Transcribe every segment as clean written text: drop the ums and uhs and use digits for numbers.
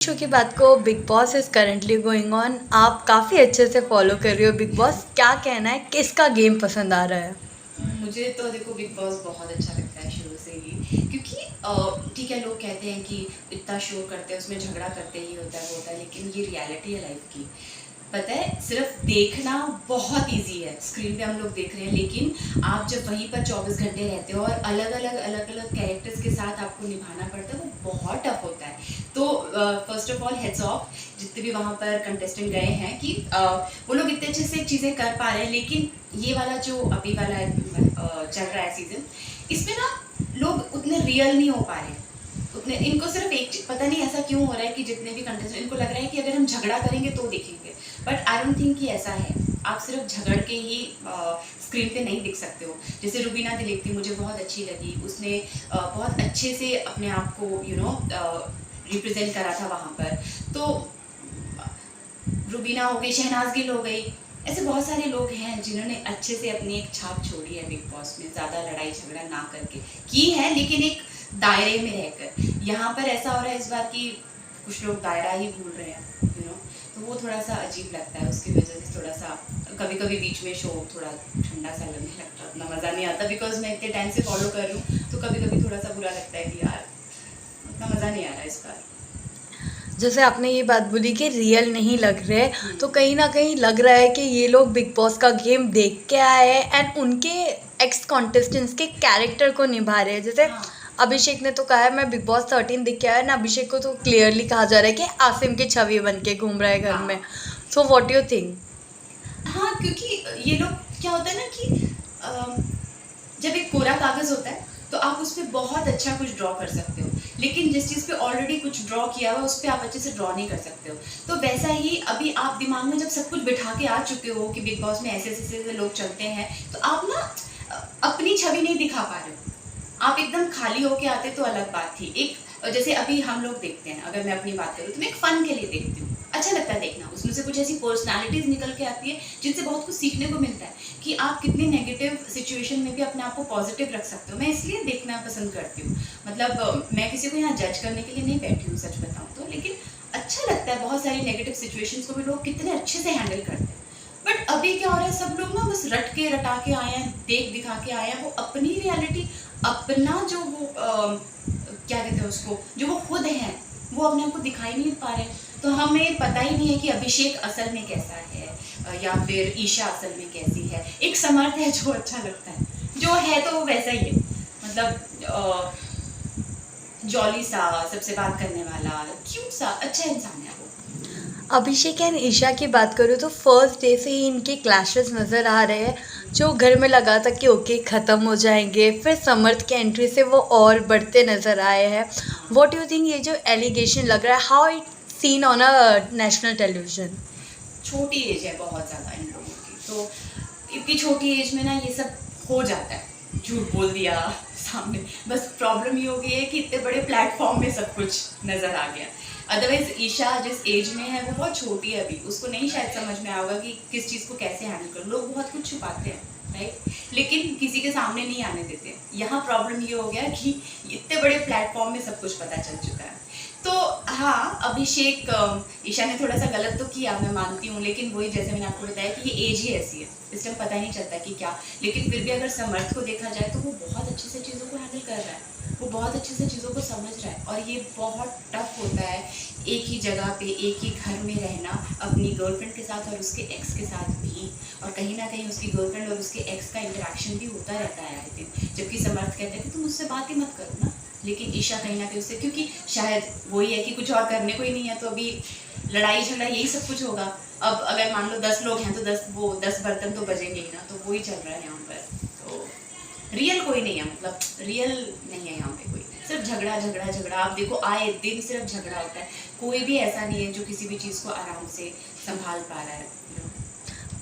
Show की बात को big boss is currently going on. आप काफ़ी अच्छे से फॉलो कर रहे हो बिग बॉस। क्या कहना है, किसका गेम पसंद आ रहा है? मुझे तो देखो बिग बॉस बहुत अच्छा लगता है शुरू से ही, क्योंकि ठीक है, लोग कहते हैं कि इतना शो करते हैं उसमें झगड़ा करते ही होता है वो होता है, लेकिन ये रियलिटी है लाइफ की। पता है, सिर्फ देखना बहुत इजी है, स्क्रीन पे हम लोग देख रहे हैं, लेकिन आप जब वहीं पर 24 घंटे रहते हो और अलग अलग कैरेक्टर्स के साथ आपको निभाना पड़ता है, वो बहुत टफ होता है। तो first of all heads of जितने भी वहाँ पर कंटेस्टेंट गए हैं कि वो लोग इतने अच्छे से चीज़ें कर पा रहे हैं, लेकिन ये वाला जो अभी वाला चल रहा है सीजन, इसमें ना लोग उतने रियल नहीं हो पा रहे। उतने इनको सिर्फ एक पता नहीं ऐसा क्यों हो रहा है कि जितने भी कंटेस्टेंट, इनको लग रहा है कि अगर हम झगड़ा करेंगे तो दिखेंगे, बट आई डोंट थिंक कि ऐसा है। आप सिर्फ झगड़ के ही स्क्रीन पे नहीं दिख सकते हो। जैसे रुबीना दिलीप थी, मुझे बहुत अच्छी लगी, उसने बहुत अच्छे से अपने आप को रिप्रेजेंट करा था वहाँ पर। तो रुबीना हो गई, शहनाज गिल हो गई, ऐसे बहुत सारे लोग हैं जिन्होंने अच्छे से अपनी एक छाप छोड़ी है बिग बॉस में, ज़्यादा लड़ाई झगड़ा ना करके की है, लेकिन एक दायरे में रहकर। यहाँ पर ऐसा हो रहा है इस बार कि कुछ लोग दायरा ही भूल रहे हैं, तो वो थोड़ा सा अजीब लगता है। उसकी वजह से थोड़ा सा कभी कभी बीच में शो थोड़ा ठंडा सा लगने लगता है, उतना मज़ा नहीं आता, बिकॉज मैं इतने टाइम से फॉलो कर रही हूँ, तो कभी कभी थोड़ा सा बुरा लगता है कि यार उतना मज़ा नहीं आ रहा इस बार। जैसे आपने ये बात बोली कि रियल नहीं लग रहे, तो कहीं ना कहीं लग रहा है कि ये लोग बिग बॉस का गेम देख के आए हैं एंड उनके एक्स कॉन्टेस्टेंट्स के कैरेक्टर को निभा रहे हैं। जैसे हाँ अभिषेक ने तो कहा है मैं बिग बॉस 13 देख के आया ना। अभिषेक को तो क्लियरली कहा जा रहा है कि आसिम की छवि बन के घूम रहा है घर में। हाँ सो व्हाट यू थिंक? हाँ, क्योंकि ये लोग क्या होता है ना कि जब एक कोरा कागज होता है तो आप उस पर बहुत अच्छा कुछ ड्रॉ कर सकते हो, लेकिन जिस चीज़ पे ऑलरेडी कुछ ड्रॉ किया हुआ उस पर आप अच्छे से ड्रॉ नहीं कर सकते हो। तो वैसा ही अभी आप दिमाग में जब सब कुछ बिठा के आ चुके हो कि बिग बॉस में ऐसे ऐसे ऐसे लोग चलते हैं, तो आप ना अपनी छवि नहीं दिखा पा रहे हो। आप एकदम खाली होके आते तो अलग बात थी। एक जैसे अभी हम लोग देखते हैं, अगर मैं अपनी बात करूँ तो मैं एक फ़न के लिए देखती हूँ, अच्छा लगता है देखना। उसमें से कुछ ऐसी पर्सनालिटीज़ निकल के आती है जिनसे बहुत कुछ सीखने को मिलता है कि आप कितनी नेगेटिव सिचुएशन में भी अपने आप को पॉजिटिव रख सकते हो। मैं इसलिए देखना पसंद करती हूँ। मतलब मैं किसी को यहाँ जज करने के लिए नहीं बैठी हूँ, सच बताऊँ तो, लेकिन अच्छा लगता है बहुत सारी नेगेटिव सिचुएशंस को भी लोग कितने अच्छे से हैंडल करते हैं। बट अभी क्या हो रहा है, सब लोग ना बस रट के रटा के आए हैं, देख दिखा के आए हैं, वो अपनी रियलिटी, अपना जो वो क्या कहते हैं उसको, जो वो खुद है, वो अपने आप को दिखाई नहीं पा रहे। तो हमें पता ही नहीं है कि अभिषेक असल में कैसा है, या फिर ईशा असल में कैसी है। एक समर्थ है जो अच्छा लगता है, जो है तो वो वैसा ही है, मतलब जॉली सा, सबसे बात करने वाला, क्यूट सा, अच्छा इंसान है वो। अभिषेक एंड ईशा की बात करूँ तो फर्स्ट डे से ही इनके क्लैशेस नज़र आ रहे हैं, जो घर में लगा था कि ओके ख़त्म हो जाएंगे, फिर समर्थ के एंट्री से वो और बढ़ते नज़र आए हैं। व्हाट यू थिंक, ये जो एलिगेशन लग रहा है, how it seen on a national television? छोटी एज है बहुत ज़्यादा इन लोगों की, तो इतनी छोटी एज में ना ये सब हो जाता है, झूठ बोल दिया सामने। बस प्रॉब्लम ये हो गई है कि इतने बड़े प्लेटफॉर्म में सब कुछ नज़र आ गया। अदरवाइज ईशा जिस एज में है वो बहुत छोटी है अभी, उसको नहीं शायद समझ में आएगा कि किस चीज़ को कैसे हैंडल करो। लोग बहुत कुछ छुपाते हैं, राइट, लेकिन किसी के सामने नहीं आने देते। यहाँ प्रॉब्लम ये हो गया कि इतने बड़े प्लेटफॉर्म में सब कुछ पता चल चुका है। तो हाँ, अभिषेक ईशा ने थोड़ा सा गलत तो किया, मैं मानती हूँ, लेकिन वही जैसे मैंने आपको बताया कि ये एज ही ऐसी है, इस टाइम पता ही नहीं चलता कि क्या। लेकिन फिर भी अगर समर्थ को देखा जाए तो वो बहुत अच्छे से चीज़ों को हैंडल कर रहा है, वो बहुत अच्छे से चीज़ों को समझ रहा है। और ये बहुत टफ होता है एक ही जगह पे एक ही घर में रहना, अपनी गर्लफ्रेंड के साथ और उसके एक्स के साथ भी, और कहीं ना कहीं उसकी गर्लफ्रेंड और उसके एक्स का इंटरेक्शन भी होता रहता है आई थिंक। जबकि समर्थ कहते हैं कि तुम उससे बात ही मत करो ना, लेकिन ईशा कहीं ना कहीं उससे, क्योंकि शायद वही है कि कुछ और करने को ही नहीं है, तो अभी लड़ाई झगड़ा यही सब कुछ होगा। अब अगर मान लो 10 लोग हैं तो 10 बर्तन तो बजेंगे ही ना, तो वही चल रहा है यहाँ पर। तो रियल कोई नहीं है, मतलब रियल नहीं है यहाँ पे कोई, सिर्फ झगड़ा झगड़ा झगड़ा। आप देखो आए दिन सिर्फ झगड़ा होता है, कोई भी ऐसा नहीं है जो किसी भी चीज़ को आराम से संभाल पा रहा है।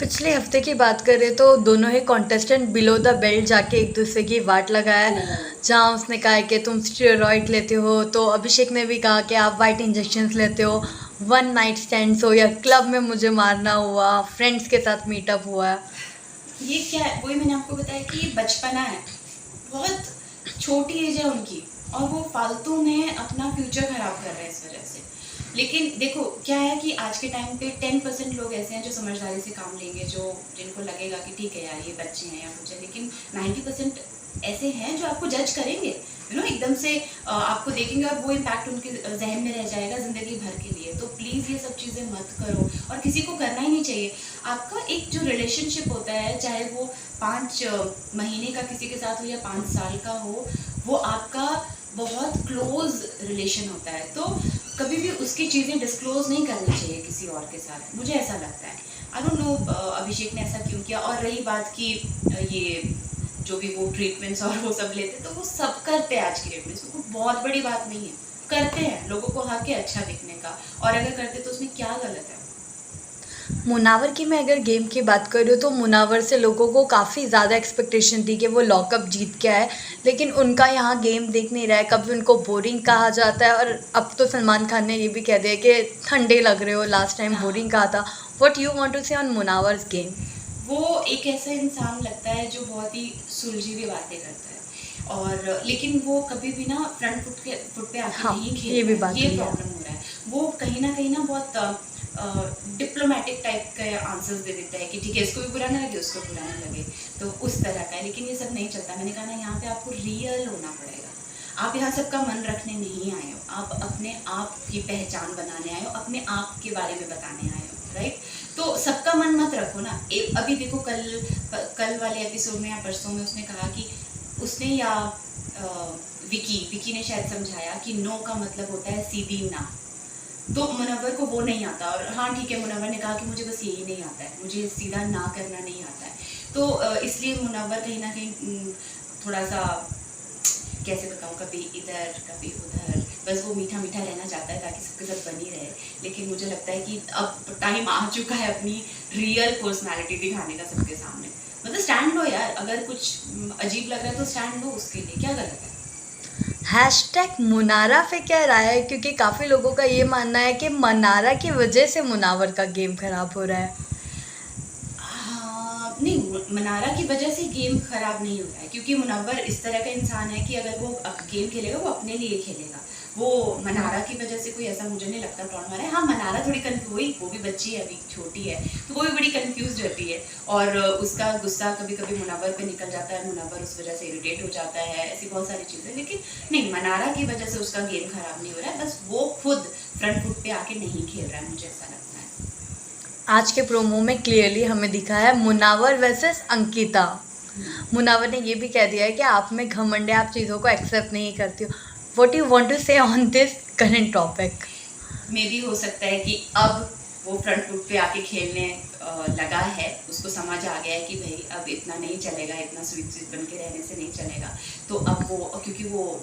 पिछले हफ्ते की बात करें तो दोनों ही कॉन्टेस्टेंट बिलो द बेल्ट जाके एक दूसरे की वाट लगाया, जहाँ उसने कहा है कि तुम स्टेरॉइड लेते हो, तो अभिषेक ने भी कहा कि आप वाइट इंजेक्शंस लेते हो, वन नाइट स्टैंड्स हो, या क्लब में मुझे मारना हुआ, फ्रेंड्स के साथ मीटअप हुआ। ये क्या है, वही मैंने आपको बताया कि ये बचपना है, बहुत छोटी एज है उनकी, और वो फालतू में अपना फ्यूचर खराब कर रहे हैं इस वजह से। लेकिन देखो क्या है कि आज के टाइम पे 10% लोग ऐसे हैं जो समझदारी से काम लेंगे, जो जिनको लगेगा कि ठीक है यार ये बच्चे हैं या कुछ है, लेकिन 90% ऐसे हैं जो आपको जज करेंगे, एकदम से आपको देखेंगे और वो इम्पैक्ट उनके जहन में रह जाएगा ज़िंदगी भर के लिए। तो प्लीज़ ये सब चीज़ें मत करो, और किसी को करना ही नहीं चाहिए। आपका एक जो रिलेशनशिप होता है, चाहे वो 5 महीने का किसी के साथ हो या 5 साल का हो, वो आपका बहुत क्लोज रिलेशन होता है। तो कभी भी उसकी चीज़ें डिस्क्लोज नहीं करनी चाहिए किसी और के साथ, मुझे ऐसा लगता है। आई डोंट नो अभिषेक ने ऐसा क्यों किया। और रही बात कि ये जो भी वो ट्रीटमेंट्स और वो सब लेते, तो वो सब करते हैं आज की डेट में, इसमें कोई बहुत बड़ी बात नहीं है, करते हैं, लोगों को हक है अच्छा दिखने का, और अगर करते तो उसमें क्या गलत है। मुनावर की मैं अगर गेम की बात करूँ तो मुनावर से लोगों को काफ़ी ज़्यादा एक्सपेक्टेशन थी कि वो लॉकअप जीत के आए, लेकिन उनका यहाँ गेम दिख नहीं रहा है। कभी उनको बोरिंग कहा जाता है, और अब तो सलमान खान ने ये भी कह दिया कि ठंडे लग रहे हो, लास्ट टाइम बोरिंग कहा था। व्हाट यू वांट टू से ऑन मुनावर्स गेम? वो एक ऐसा इंसान लगता है जो बहुत ही सुलझी हुई बातें करता है, और लेकिन वो कभी भी ना फ्रंट फुट पे आके हाँ, नहीं खेलता, ये भी बात ये है। प्रॉब्लम हो रहा है। वो कहीं ना बहुत डिप्लोमेटिक टाइप के आंसर्स दे देता है कि ठीक है इसको भी बुरा ना लगे उसको बुरा ना लगे, तो उस तरह का है। लेकिन ये सब नहीं चलता। मैंने कहा ना, यहाँ पे आपको रियल होना पड़ेगा। आप यहाँ सबका मन रखने नहीं आए हो, आप अपने आप की पहचान बनाने आए हो, अपने आप के बारे में बताने आए हो, राइट? तो सबका मन मत रखो ना। अभी देखो कल वाले एपिसोड में या परसों में उसने कहा कि उसने या विकी ने शायद समझाया कि नो का मतलब होता है सीधी ना। तो मुनव्वर को वो नहीं आता, और हाँ ठीक है, मुनव्वर ने कहा कि मुझे बस यही नहीं आता है, मुझे सीधा ना करना नहीं आता है। तो इसलिए मुनव्वर कहीं ना कहीं थोड़ा सा, कैसे बताऊँ, कभी इधर कभी उधर, बस वो मीठा मीठा रहना चाहता है ताकि सबके साथ बनी रहे। लेकिन मुझे लगता है कि अब टाइम आ चुका है अपनी रियल पर्सनालिटी दिखाने का सबके सामने। मतलब स्टैंड लो यार, अगर कुछ अजीब लग रहा है तो स्टैंड लो, उसके लिए क्या गलत है। हैशटैग मुनारा पे क्या राय है? क्योंकि काफ़ी लोगों का ये मानना है कि मनारा की वजह से मुनावर का गेम खराब हो रहा है। हाँ, नहीं, मनारा की वजह से गेम खराब नहीं हो रहा है, क्योंकि मुनव्वर इस तरह का इंसान है कि अगर वो गेम खेलेगा वो अपने लिए खेलेगा। वो मनारा की वजह से कोई ऐसा मुझे नहीं लगता प्रॉब्लम आ रहा है। हाँ, मनारा थोड़ी कंफ्यूज हुई, वो भी बच्ची है, अभी छोटी है, तो वो भी बड़ी कंफ्यूज रहती है, और उसका गुस्सा कभी कभी मुनव्वर पे निकल जाता है, मुनव्वर उस वजह से इरिटेट हो जाता है, ऐसी बहुत सारी चीज़ें। लेकिन नहीं, मनारा की वजह से उसका गेम खराब नहीं हो रहा है, बस वो खुद फ्रंट फुट पे आके नहीं खेल रहा है, मुझे ऐसा लगता है। आज के प्रोमो में क्लियरली हमें दिखा है मुनावर वर्सेस अंकिता। मुनावर ने ये भी कह दिया है कि आप में घमंड है, आप चीज़ों को एक्सेप्ट नहीं करती हो। व्हाट यू वांट टू से ऑन दिस करंट टॉपिक? मे भी हो सकता है कि अब वो फ्रंट फुट पे आके खेलने लगा है, उसको समझ आ गया है कि भाई अब इतना नहीं चलेगा, इतना स्वीट बन के रहने से नहीं चलेगा। तो अब वो, क्योंकि वो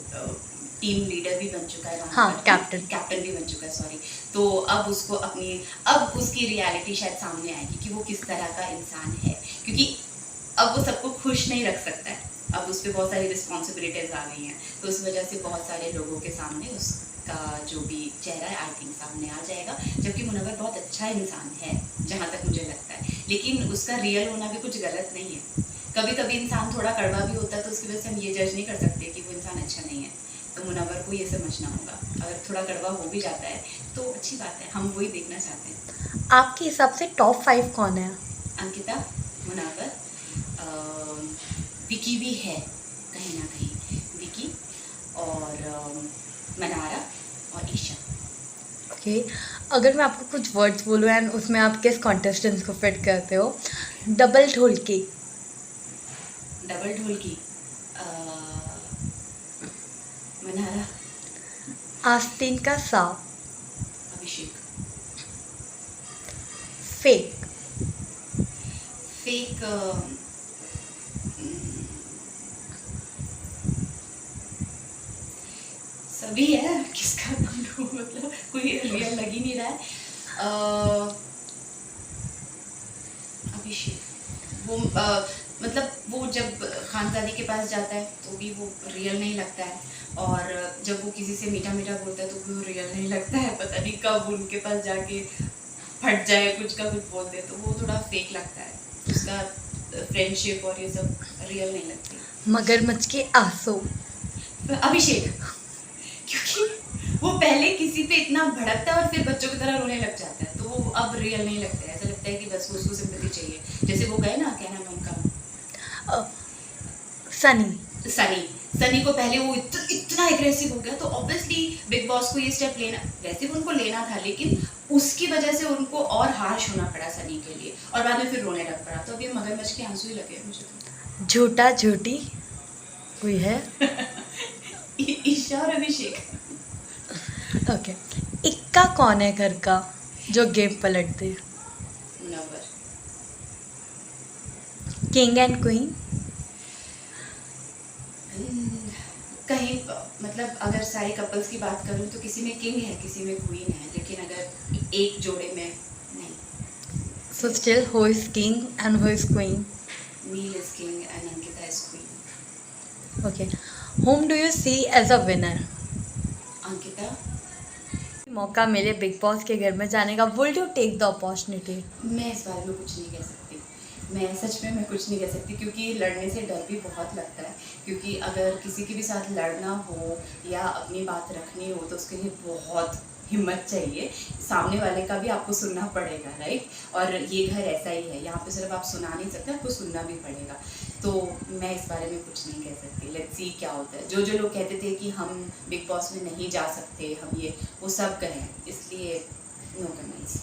टीम लीडर भी बन चुका है, हाँ, कैप्टन भी बन चुका है, सॉरी। तो अब उसको अब उसकी रियलिटी शायद सामने आएगी कि वो किस तरह का इंसान है, क्योंकि अब वो सबको खुश नहीं रख सकता है। अब उस पर बहुत सारी रिस्पॉन्सिबिलिटीज आ गई हैं, तो उस वजह से बहुत सारे लोगों के सामने उसका जो भी चेहरा है, आई थिंक सामने आ जाएगा। जबकि मुनव्वर बहुत अच्छा इंसान है जहाँ तक मुझे लगता है, लेकिन उसका रियल होना भी कुछ गलत नहीं है। कभी कभी इंसान थोड़ा कड़वा भी होता है, तो उसकी वजह से हम ये जज नहीं कर सकते कि वो इंसान अच्छा नहीं है। तो मुनव्वर को ये समझना होगा, अगर थोड़ा कड़वा हो भी जाता है तो अच्छी बात है, हम वही देखना चाहते हैं। आपके हिसाब से टॉप 5 कौन है? अंकिता, मुनव्वर, विकी भी है कहीं ना कहीं, विकी और मनारा और ईशा। ओके, अगर मैं आपको कुछ वर्ड्स बोलूँ एंड उसमें आप किस कॉन्टेस्टेंट्स को फिट करते हो? डबल ढोलकी। डबल ढोलकी, मनारा। आस्तीन का सांप। अभिषेक। फेक। फेक, सभी है, किसका नाम लूं, मतलब कोई रियल लग ही नहीं रहा है। अभिषेक, वो मतलब वो जब खानजादी के पास जाता है तो भी वो रियल नहीं लगता है, और जब वो किसी से मीठा मीठा बोलता है तो भी वो रियल नहीं लगता है। पता नहीं कब उनके पास जाके फट जाए कुछ का कुछ बोल दे, तो वो थोड़ा फेक लगता है। उसका फ्रेंडशिप और ये सब रियल नहीं लगती। मगरमच्छ के आंसू। अभिषेक, क्योंकि वो पहले किसी पे इतना भड़कता है और फिर बच्चों की तरह रोने लग जाता है, तो वो अब रियल नहीं लगता है। ऐसा लगता है कि बस वो उसको सिंपैथी चाहिए। जैसे वो गए ना, क्या नाम है उनका, सनी। सनी को पहले वो इतना एग्रेसिव हो गया, तो ऑब्वियसली बिग बॉस को ये स्टेप लेना, वैसे भी उनको लेना था, लेकिन उसकी वजह से उनको और हार्श होना पड़ा सनी के लिए, और बाद में फिर रोने लग पड़ा। तो अभी मगरमच्छ के आंसू ही लगे मुझे तो। झूठा झूठी कोई है? ईशा और अभिषेक। ओके। इक्का कौन है घर का जो गेम पलट दे? Number king and queen? कहीं मतलब अगर सारे कपल्स की बात करूं तो किसी में किंग है, किसी में क्वीन है, लेकिन अगर एक जोड़े में नहीं। So still who is king and who is queen? Neel is king and Ankita is queen. Okay. whom do you see as a winner? Ankita. मौका मिले बिग बॉस के घर में जाने का, would you take the opportunity? मैं इस बारे में कुछ नहीं कह सकती, मैं सच में कुछ नहीं कह सकती, क्योंकि लड़ने से डर भी बहुत लगता है। क्योंकि अगर किसी के भी साथ लड़ना हो या अपनी बात रखनी हो तो उसके लिए बहुत हिम्मत चाहिए, सामने वाले का भी आपको सुनना पड़ेगा, राइट। और ये घर ऐसा ही है, यहाँ पे सिर्फ आप सुना नहीं सकते, आपको सुनना भी पड़ेगा। तो मैं इस बारे में कुछ नहीं कह सकती, लेट्स सी क्या होता है। जो लोग कहते थे कि हम बिग बॉस में नहीं जा सकते, हम ये वो सब कहें, इसलिए नो कमेंट्स।